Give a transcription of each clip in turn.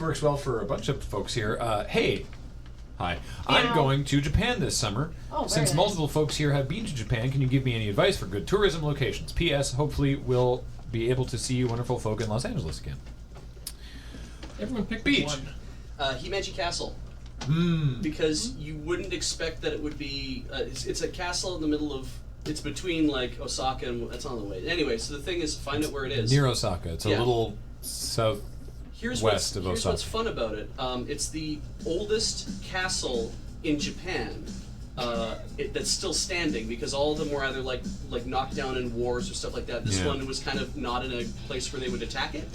works well for a bunch of folks here. Hey. Hi. I'm going to Japan this summer. Oh, Since nice. multiple folks here have been to Japan, can you give me any advice for good tourism locations? P.S. Hopefully we'll be able to see you wonderful folk in Los Angeles again. Everyone pick Beach. one. Himeji Castle. Because you wouldn't expect that it would be. It's a castle in the middle of. It's between like Osaka and it's on the way. Anyway, so the thing is, find out where it is. Near Osaka. It's a little south. Here's west of what's Osaka. fun about it. It's the oldest castle in Japan that's still standing because all of them were either like knocked down in wars or stuff like that. This one was kind of not in a place where they would attack it.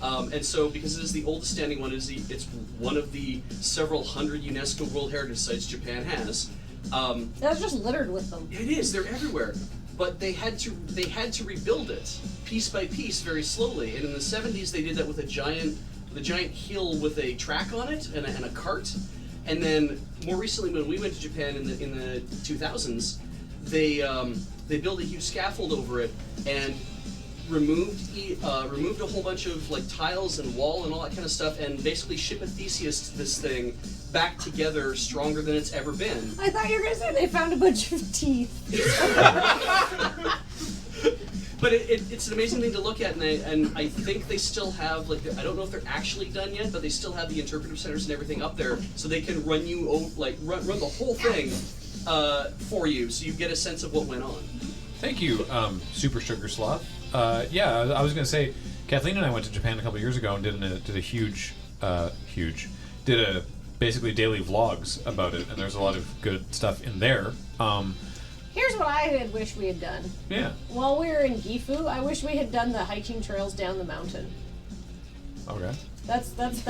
And so, because it is the oldest standing one, it's one of the several hundred UNESCO World Heritage Sites Japan has. That was just littered with them. It is. They're everywhere. But they had to rebuild it piece by piece very slowly. And in the 70s, they did that with a giant hill with a track on it and a cart. And then more recently, when we went to Japan in the 2000s, they built a huge scaffold over it and removed a whole bunch of like tiles and wall and all that kind of stuff, and basically ship Theseus this thing back together stronger than it's ever been. I thought you were going to say they found a bunch of teeth. But it's an amazing thing to look at, and I think they still have, like, I don't know if they're actually done yet, but they still have the interpretive centers and everything up there, so they can run you, run the whole thing for you, so you get a sense of what went on. Thank you, Super Sugar Sloth. Yeah, I was going to say, Kathleen and I went to Japan a couple years ago and did basically daily vlogs about it, and there's a lot of good stuff in there. Here's what I had wished we had done. Yeah. While we were in Gifu, I wish we had done the hiking trails down the mountain. Okay. That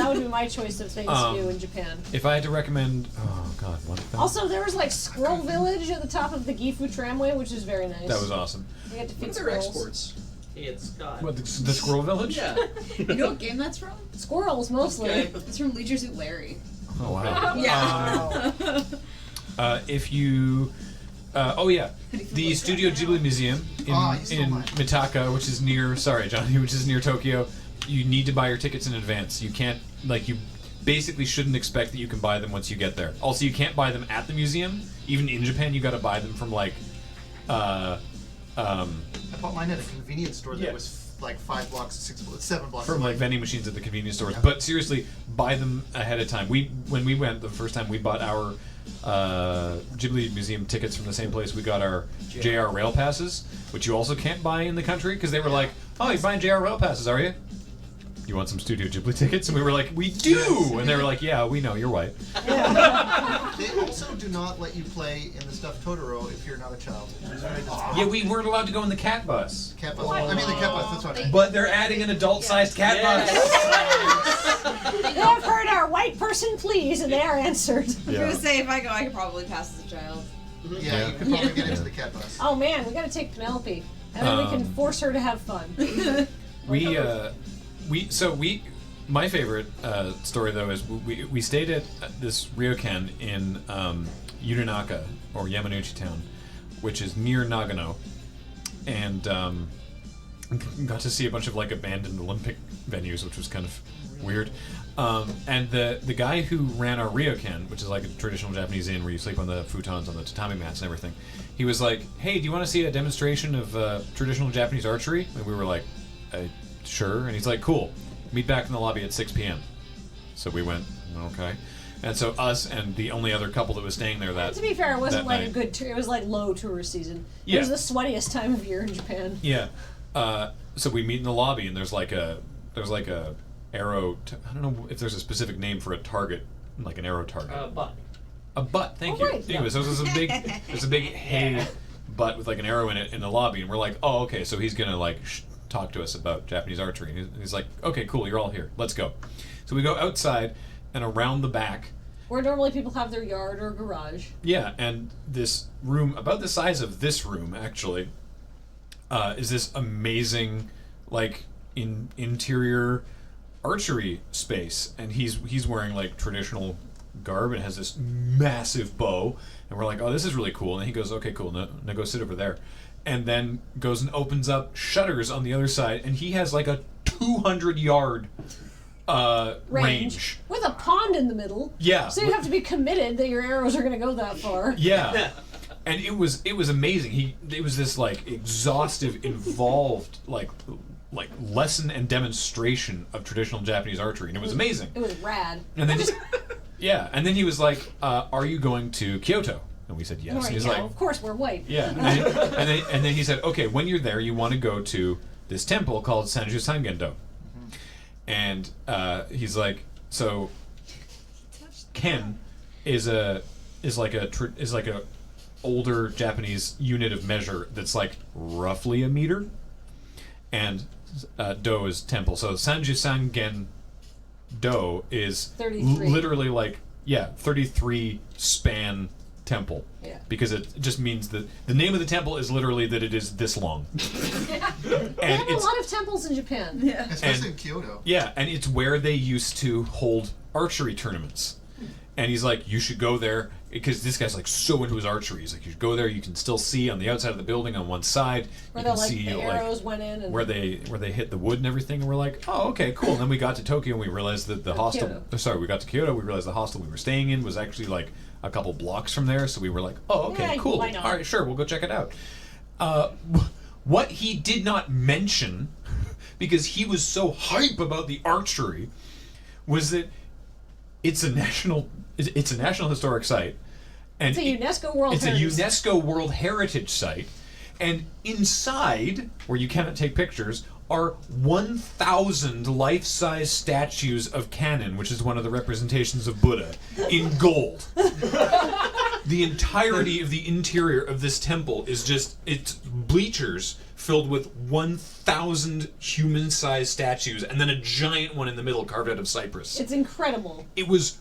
would be my choice of things to do in Japan. If I had to recommend, oh god, what? Also, there was like Squirrel Village at the top of the Gifu tramway, which is very nice. That was awesome. We had to feed What's their squirrels. exports? It's got. What, the Squirrel Village? Yeah. You know what game that's from? Squirrels, mostly. Okay. It's from Leisure Suit Larry. Oh wow. Yeah. If you, the Studio Ghibli Museum in Mitaka, which is near. Sorry, Johnny, which is near Tokyo. You need to buy your tickets in advance. You can't, you basically shouldn't expect that you can buy them once you get there. Also, you can't buy them at the museum. Even in Japan, you got to buy them from I bought mine at a convenience store that was like 5 blocks, 7 blocks from away. like vending machines at the convenience stores. Yeah. But seriously, buy them ahead of time. When we went the first time, we bought our Ghibli Museum tickets from the same place we got our JR Rail passes, which you also can't buy in the country because they were like, "Oh, you're buying JR Rail passes, are you? You want some Studio Ghibli tickets?" And we were like, "We do!" And they were like, "Yeah, we know, you're white." They also do not let you play in the stuffed Totoro if you're not a child. Yeah, we weren't allowed to go in the cat bus. Cat bus. I mean the cat bus, that's what I mean. But they're adding an adult-sized cat bus. They have heard our white person pleas, and they are answered. I was gonna say, if I go, I could probably pass as a child. Yeah, you could probably get into the cat bus. Oh man, we gotta take Penelope, and then we can force her to have fun. My favorite story though is we stayed at this ryokan in Yunonaka or Yamanouchi Town, which is near Nagano, and got to see a bunch of like abandoned Olympic venues, which was kind of weird. And the guy who ran our ryokan, which is like a traditional Japanese inn where you sleep on the futons, on the tatami mats and everything, he was like, "Hey, do you want to see a demonstration of traditional Japanese archery?" And we were like, "Sure." And he's like, "Cool. Meet back in the lobby at 6 p.m. So we went, okay. And so us and the only other couple that was staying there that To be fair, it wasn't that like night. a good. It was like low tourist season. It Yeah. was the sweatiest time of year in Japan. Yeah. So we meet in the lobby, and there's like a arrow. I don't know if there's a specific name for a target, like an arrow target. Butt. A butt. Thank Oh, you. right, Anyway, yeah. so there's a big hay butt with like an arrow in it in the lobby, and we're like, oh, okay, so he's gonna like talk to us about Japanese archery. And he's like, okay, cool, you're all here. Let's go. So we go outside and around the back. Where normally people have their yard or garage. Yeah, and this room, about the size of this room, actually, is this amazing, like, interior archery space. And he's wearing, like, traditional garb and has this massive bow. And we're like, oh, this is really cool. And he goes, okay, cool, now go sit over there. And then goes and opens up shutters on the other side. And he has, like, a 200-yard range. with a pond in the middle. Yeah. So you have to be committed that your arrows are going to go that far. Yeah. And it was amazing. It was this like exhaustive, involved like lesson and demonstration of traditional Japanese archery, and it was amazing. It was rad. And then and then he was like, "Are you going to Kyoto?" And we said yes. Right, And he's yeah, like, of course we're white. "Yeah." And then he said, "Okay, when you're there, you want to go to this temple called Sanju Sangendo." And he's like, "So Ken is like a older Japanese unit of measure that's like roughly a meter, and do is temple. So Sanju Sangen do is 33. literally like 33 span temple. Yeah. Because it just means that the name of the temple is literally that it is this long. They And have a lot of temples in Japan. Yeah. Especially And- in Kyoto. Yeah, and it's where they used to hold archery tournaments. And he's like, you should go there, because this guy's like so into his archery. He's like, you should go there. You can still see on the outside of the building on one side. Where you the, can like, see the arrows went in. And where they hit the wood and everything. And we're like, oh, okay, cool. And then we got to Tokyo and we realized that the hostel. Kyoto. Sorry, we got to Kyoto. We realized the hostel we were staying in was actually like a couple blocks from there. So we were like, oh, okay, Yeah, cool. why not? All right, sure, we'll go check it out. What he did not mention, because he was so hype about the archery, was that it's a national historic site, and It's a UNESCO World it's Heritage. a UNESCO World Heritage Site, and inside, where you cannot take pictures, are 1,000 life-size statues of Kannon, which is one of the representations of Buddha, in gold. The entirety of the interior of this temple is just, it's bleachers filled with 1,000 human-sized statues, and then a giant one in the middle carved out of cypress. It's incredible. It was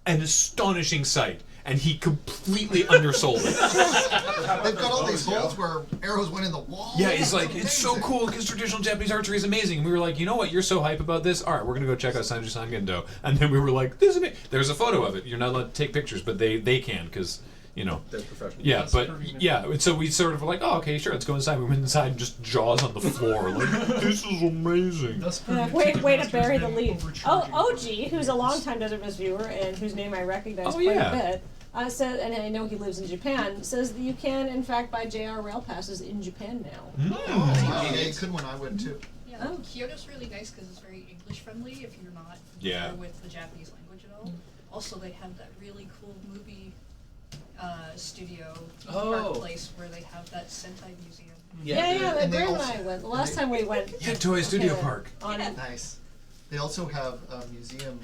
an astonishing sight, and he completely undersold it. They've got all these holes where arrows went in the wall. Yeah, he's like, it's so cool because traditional Japanese archery is amazing. And we were like, you know what, you're so hype about this. All right, we're gonna go check out Sanju Sangendo. And then we were like, this is amazing. There's a photo of it. You're not allowed to take pictures, but they can because They're professional. Yeah, That's but perfect. yeah. And so we sort of were like, oh, okay, sure, let's go inside. We went inside and just jaws on the floor. Like, this is amazing. Thus Way to Ticketmaster's bury the been lead. overcharging Oh, for OG, who's a longtime Desert Mist viewer and whose name I recognize Oh, quite yeah. a bit, said, and I know he lives in Japan, says that you can, in fact, buy JR rail passes in Japan now. Oh, yeah, you could when I went too. Yeah, Oh. Kyoto's really nice because it's very English friendly if you're not Yeah. familiar with the Japanese language at all. Also, they have that really cool movie studio theme Oh. park place where they have that Sentai museum. Yeah, and they Graham and also- I went. The last time we went. Yeah, Toy Studio Okay, Park. On, Yeah. Nice. They also have a museum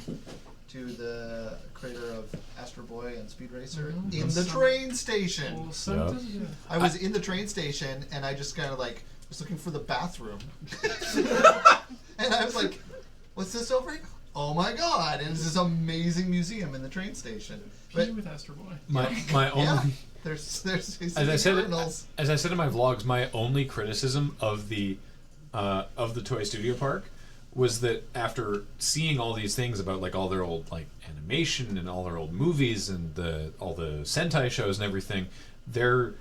to the creator of Astro Boy and Speed Racer in the train station. Well, so Yeah. I was in the train station and I just kind of like was looking for the bathroom, and I was like, "What's this over here? Oh my god!" And it's this amazing museum in the train station. Pee with Astro Boy. My Yeah, only. there's As I said, urinals. as I said in my vlogs, my only criticism of the Toy Studio Park was that after seeing all these things about like all their old like animation and all their old movies and all the Sentai shows and everything, their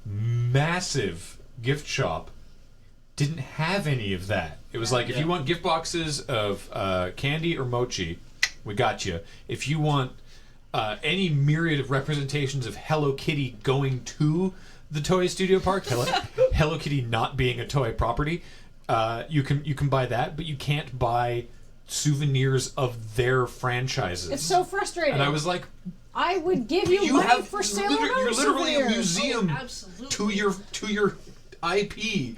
massive gift shop didn't have any of that. It was like, if you want gift boxes of candy or mochi, we got you. If you want any myriad of representations of Hello Kitty going to the Toy Studio Park, Hello Kitty not being a toy property, you can buy that, but you can't buy souvenirs of their franchises. it's so frustrating. And I was like, I would give you, you money have for Sailor you're Moon literally a souvenirs. museum Oh, absolutely. to your IP,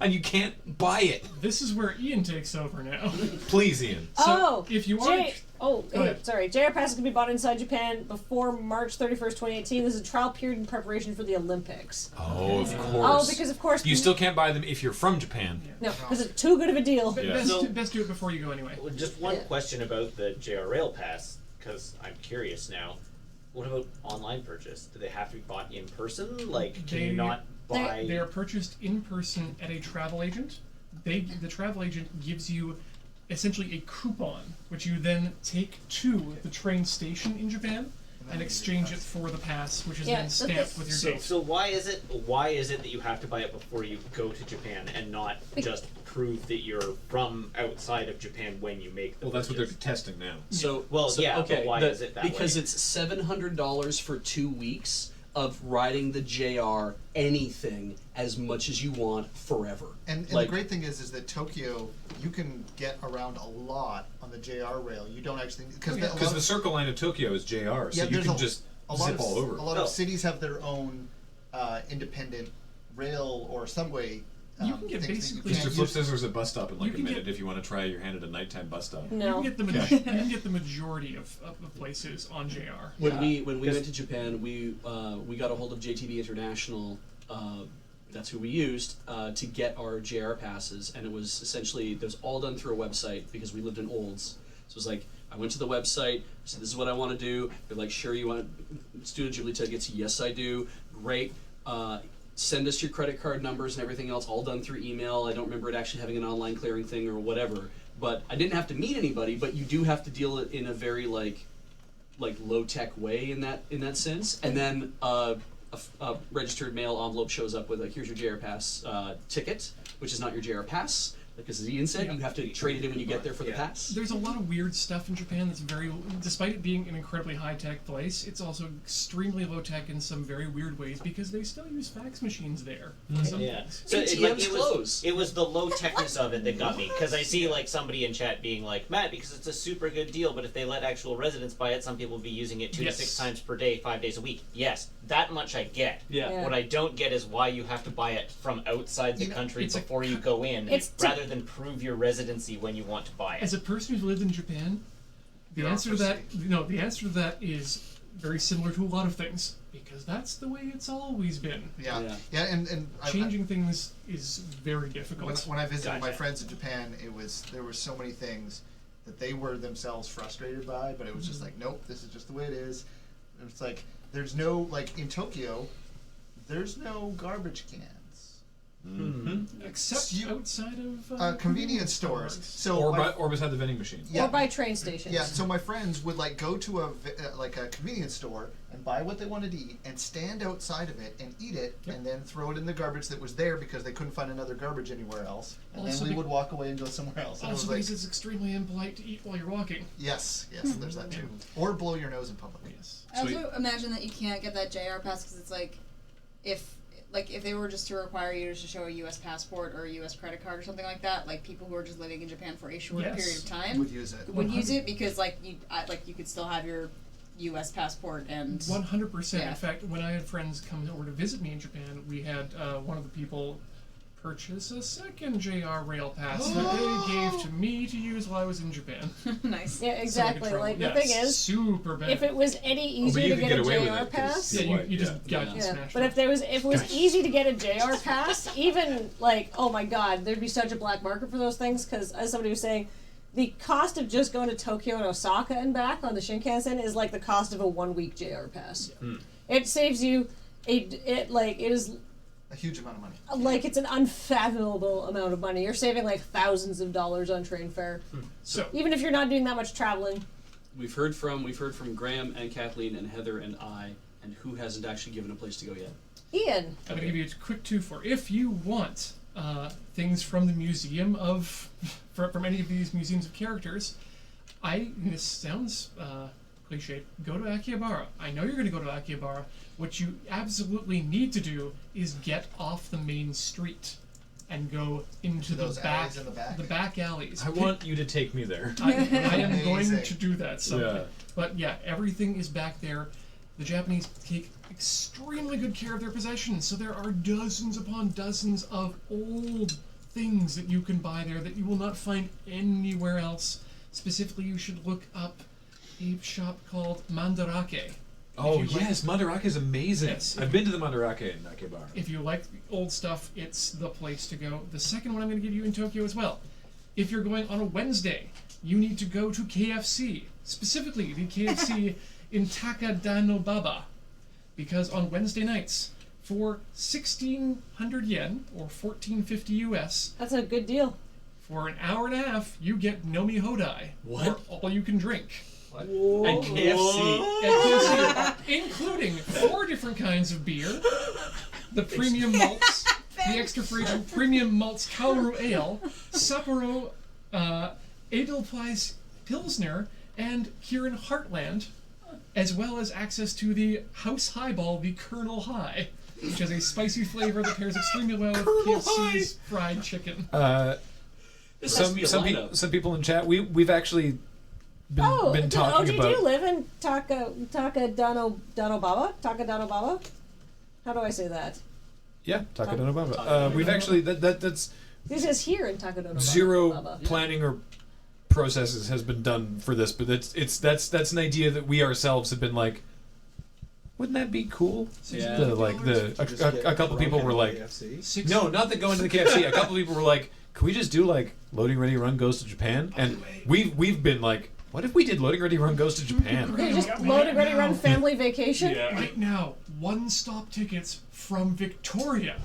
and you can't buy it. This is where Ian takes over now. Please, Ian. Oh, if you J- are- Go hey, ahead. sorry. JR passes can be bought inside Japan before March 31st, 2018. This is a trial period in preparation for the Olympics. Oh, of Oh, course. because of course You still can't buy them if you're from Japan. no, because it's too good of a deal. Yeah. Best, So- best do it before you go anyway. Well, just one Yeah. question about the JR Rail Pass, because I'm curious now. What about online purchase? Do they have to be bought in person? Like, can you They- not buy? They are purchased in person at a travel agent. The travel agent gives you essentially a coupon, which you then take to the train station in Japan and exchange it for the pass, which is Yeah, then but stamped with your So, date. so why is it that you have to buy it before you go to Japan and not just prove that you're from outside of Japan when you make the Well, that's what they're purchase. testing now. So Well, yeah, but okay, why is it that because way? it's $700 for 2 weeks of riding the JR anything as much as you want forever. And Like, the great thing is that Tokyo, you can get around a lot on the JR rail. You don't actually because Because the Circle Line of Tokyo is JR, so you can just zip all over. A lot Oh. of cities have their own independent rail or subway. You can get things that basically- you Mr. can't Flip use. Scissors at bus stop in like You a can minute get- if you want to try your hand at a nighttime bus stop. You No. can get the you can get the majority of the places on JR. when we Because- went to Japan, we got a hold of JTB International. That's who we used to get our JR passes, and it was essentially all done through a website because we lived in Olds. So it was like I went to the website, I said this is what I want to do. They're like, sure, you want Student Ghibli tickets? Yes, I do. Great. Send us your credit card numbers and everything else, all done through email. I don't remember it actually having an online clearing thing or whatever. But I didn't have to meet anybody. But you do have to deal it in a very like low tech way in that sense. And then a registered mail envelope shows up with like, here's your JR Pass ticket, which is not your JR Pass. Because as Ian said, Yeah. you have to trade it in when you get there for the pass. There's a lot of weird stuff in Japan that's very, despite it being an incredibly high-tech place, it's also extremely low-tech in some very weird ways because they still use fax machines there. for some Yeah. things. So ATMs close. it was the low techness of it that got me, because I see like somebody in chat being like, Matt, because it's a super good deal, but if they let actual residents buy it, some people will be using it 2 Yes. to 6 times per day, 5 days a week. Yes, that much I get. Yeah. Yeah. What I don't get is why you have to buy it from outside the You know, country it's a- before you go in, It's to- rather than prove your residency when you want to buy it. As a person who's lived in Japan, the answer to that, the answer to that is very similar to a lot of things because that's the way it's always been. Yeah, and Changing things is very difficult. when I visited my Gotcha. friends in Japan, there were so many things that they were themselves frustrated by, but it was just like, nope, this is just the way it is. And it's like there's no like in Tokyo, there's no garbage cans. Except You- outside of Convenience stores. So Or, my- or beside the vending machine. Yeah. Or by train stations. Yeah, so my friends would like go to a convenience store and buy what they wanted to eat and stand outside of it and eat it and then throw it in the garbage that was there because they couldn't find another garbage anywhere else. And Also then we be- would walk away and go somewhere else. And it was Also, like, because it's extremely impolite to eat while you're walking. yes, there's that too. Or blow your nose in public. Yes. I also imagine that you can't get that JR pass because it's like, if they were just to require you to show a U.S. passport or a U.S. credit card or something like that, like people who are just living in Japan for a short Yes. period of time Would use it. would use it because you could still have your U.S. passport and 100%. Yeah. In fact, when I had friends come over to visit me in Japan, we had one of the people purchase a second JR rail pass that they gave to me to use while I was in Japan. nice. Yeah, So I could exactly. travel. Like, Yeah, the thing is, super bad. if it was any easier you to could get get a away with JR it 'cause- pass... yeah, you just Yeah. got Yeah, smashed. but if it was easy to get a JR pass, even like, oh my god, there'd be such a black market for those things. Because as somebody was saying, the cost of just going to Tokyo and Osaka and back on the Shinkansen is like the cost of a 1 week JR pass. It saves you it is A huge amount of money. like it's an unfathomable amount of money. You're saving like thousands of dollars on train fare, so even if you're not doing that much traveling. We've heard from Graham and Kathleen and Heather and I, and who hasn't actually given a place to go yet. Ian, I'm gonna give you a quick two for if you want things from the museum from any of these museums of characters. This sounds cliche. Go to Akihabara. I know you're gonna go to Akihabara. What you absolutely need to do is get off the main street and go into Those the back, alleys in the back? the back alleys. I want you to take me there. I am going Amazing. to do that someday. Yeah. But yeah, everything is back there. The Japanese take extremely good care of their possessions, so there are dozens upon dozens of old things that you can buy there that you will not find anywhere else. Specifically, you should look up a shop called Mandarake. Oh If you like- yes, Mandarake is amazing. Yes. I've been to the Mandarake in Akihabara. If you like old stuff, it's the place to go. The second one I'm going to give you in Tokyo as well. If you're going on a Wednesday, you need to go to KFC. Specifically, the KFC in Takadanobaba. Because on Wednesday nights, for 1,600 yen, or 14.50 US, that's a good deal. for an hour and a half, you get Nomi Hodai. What? Or all you can drink. And KFC. And KFC, including 4 different kinds of beer, the premium malts, the extra fragrant premium malts Kaoru Ale, Sapporo Edelweiss Pilsner, and Kirin Heartland, as well as access to the House Highball, the Colonel High, which has a spicy flavor that pairs extremely well with KFC's fried chicken. This has to be a lineup. Some people in chat, we've actually been talking do about. you live in Takadano-baba? How do I say that? Yeah, Takadano Baba. We've actually that's This is here in Takadano-baba. zero planning or processes has been done for this, but that's an idea that we ourselves have been like, wouldn't that be cool? Yeah. A couple people were like, KFC? no, not that going to the KFC. A couple people were like, can we just do like Loading Ready Run Goes to Japan? And we've been like, what if we did Loading Ready Run Goes to Japan? You just Loading Ready Run family vacation? Right now, one-stop tickets from Victoria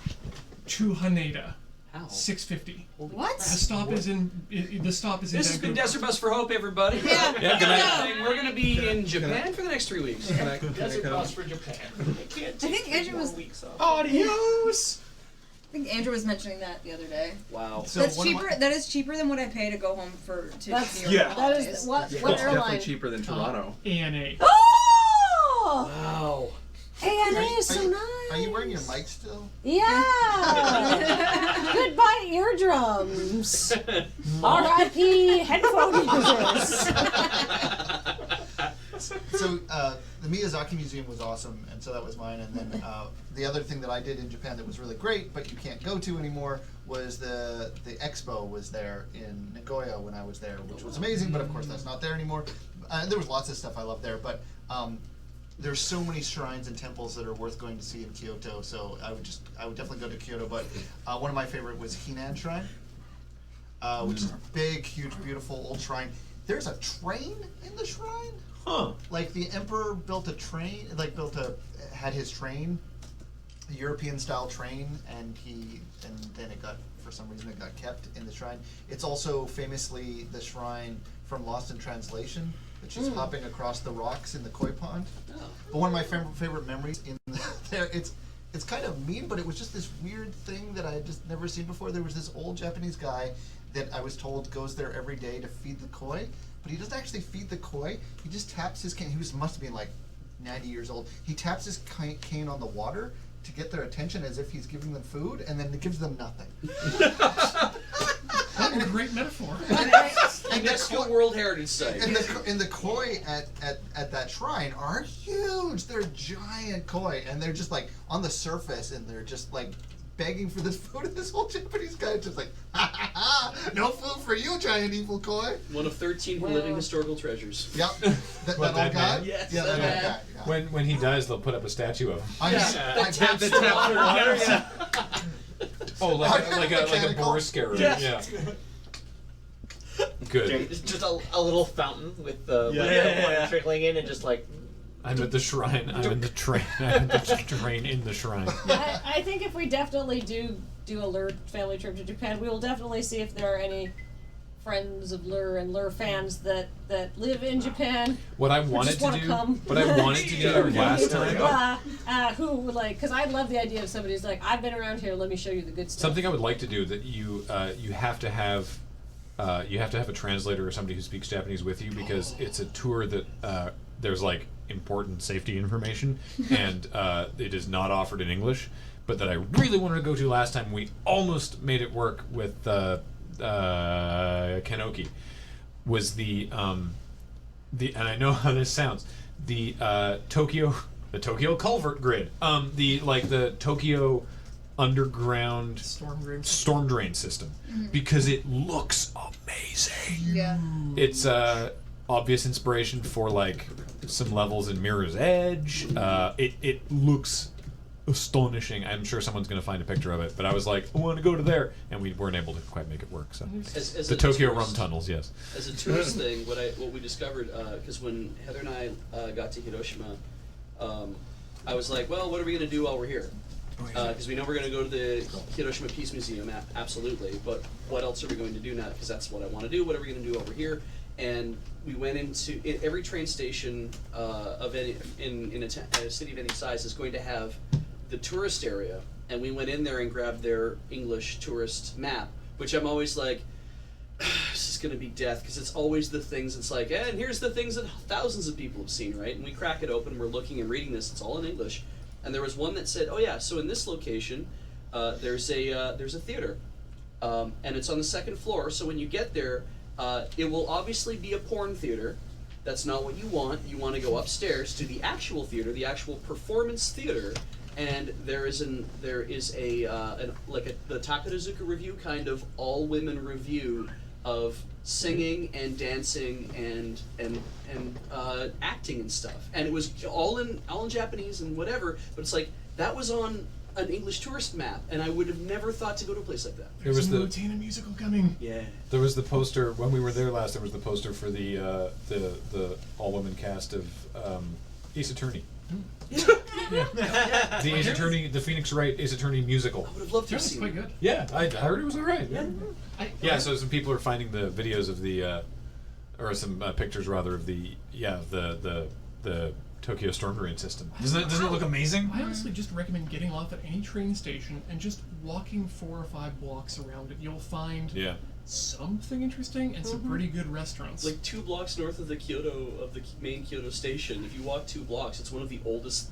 to Haneda, How? $650. What? The stop is in This has been Vancouver. Desert Bus for Hope, everybody. Yeah. Yeah, good night. We're going to be in Japan for the next 3 weeks. Desert Bus for Japan. I can't I think Andrew was. weeks off. Adios! I think Andrew was mentioning that the other day. Wow. So That's one of cheaper. That is cheaper than what I pay to go home to That's- New York. Yeah. That holidays. is what It's what definitely airline? cheaper than Toronto. ANA. Oh! Wow. ANA is so nice. Are you wearing your mic still? Yeah. Goodbye eardrums. R.I.P. headphone users. So the Miyazaki Museum was awesome, and so that was mine. And then the other thing that I did in Japan that was really great, but you can't go to anymore, was the expo was there in Nagoya when I was there, which was amazing. But of course, that's not there anymore. There was lots of stuff I loved there, but there's so many shrines and temples that are worth going to see in Kyoto. So I would definitely go to Kyoto. But one of my favorite was Hinan Shrine, which is a big, huge, beautiful old shrine. There's a train in the shrine. Huh. Like the emperor built a train, had his train, a European style train, and then for some reason it got kept in the shrine. It's also famously the shrine from Lost in Translation, that she's hopping across the rocks in the koi pond. Oh. But one of my favorite memories in there, it's kind of mean, but it was just this weird thing that I had just never seen before. There was this old Japanese guy that I was told goes there every day to feed the koi. But he doesn't actually feed the koi. He just taps his cane. He must have been like 90 years old. He taps his cane on the water to get their attention as if he's giving them food, and then it gives them nothing. What a great metaphor. And UNESCO World Heritage Site. and the koi at that shrine are huge. They're giant koi, and they're just like on the surface, and they're just like begging for this food, and this old Japanese guy is just like, ha ha ha, no food for you, giant evil koi. One of 13 living historical treasures. Yep. That What, old that guy? man? Yes, Yeah, that that old man. guy. Yeah. When he dies, they'll put up a statue of him. Oh, like a Mechanical. boar scarab. Yes. Yeah. Good. It's just a little fountain with the Yeah. trickling in and just like I'm at the shrine. I'm in the train. I'm at the train in the shrine. I think if we definitely do a Lur family trip to Japan, we will definitely see if there are any friends of Lur and Lur fans that live in Japan. What I wanted just to wanna do. come. What I wanted to do last time. Who would like? Because I love the idea of somebody who's like, I've been around here. Let me show you the good stuff. Something I would like to do that you have to have a translator or somebody who speaks Japanese with you, because it's a tour that there's like important safety information and it is not offered in English, but that I really wanted to go to last time. We almost made it work with Kanoki. Was the and I know how this sounds, the Tokyo culvert grid, the Tokyo underground storm drain system, because it looks amazing. Yeah. It's obvious inspiration for like some levels in Mirror's Edge. It looks astonishing. I'm sure someone's going to find a picture of it, but I was like, I want to go to there, and we weren't able to quite make it work. So As the a Tokyo tourist- rum tunnels, yes. As a tourist thing, what we discovered, because when Heather and I got to Hiroshima, I was like, well, what are we going to do while we're here? Because we know we're going to go to the Hiroshima Peace Museum, absolutely, but what else are we going to do now? Because that's what I want to do. What are we going to do over here? And we went into every train station of any in a city of any size is going to have the tourist area, and we went in there and grabbed their English tourist map, which I'm always like, this is going to be death, because it's always the things, it's like, and here's the things that thousands of people have seen, right? And we crack it open, we're looking and reading this, it's all in English, and there was one that said, oh yeah, so in this location, there's a theater, and it's on the second floor, so when you get there, it will obviously be a porn theater. That's not what you want. You want to go upstairs to the actual theater, the actual performance theater, and there is the Takarazuka review kind of all women review of singing and dancing and acting and stuff, and it was all in Japanese and whatever. But it's like that was on an English tourist map, and I would have never thought to go to a place like that. There was the Montana musical coming. Yeah. There was the poster when we were there last. There was the poster for the all-women cast of Ace Attorney. Yeah. The Ace Attorney, the Phoenix Wright Ace Attorney musical. I would have loved to Yeah, have it's seen quite it. good. Yeah, I heard it was alright. Yeah. So some people are finding the videos of the, or some pictures rather of the Tokyo storm drain system. Doesn't it look amazing? I honestly just recommend getting off at any train station and just walking 4 or 5 blocks around it. You'll find something interesting and some pretty good restaurants. Like 2 blocks north of the main Kyoto station. If you walk 2 blocks, it's one of the oldest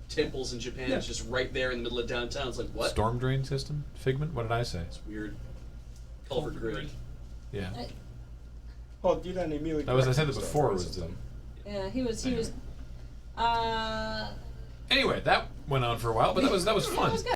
temples in Japan. Yeah. It's just right there in the middle of downtown. It's like, what? Storm drain system? Figment? What did I say? It's weird. Culvert grid. Yeah. Oh, di là nei miei That was, I said that ricordi before, questo. was the... Yeah, he was. Anyway, that went on for a while, but that was fun. That was good.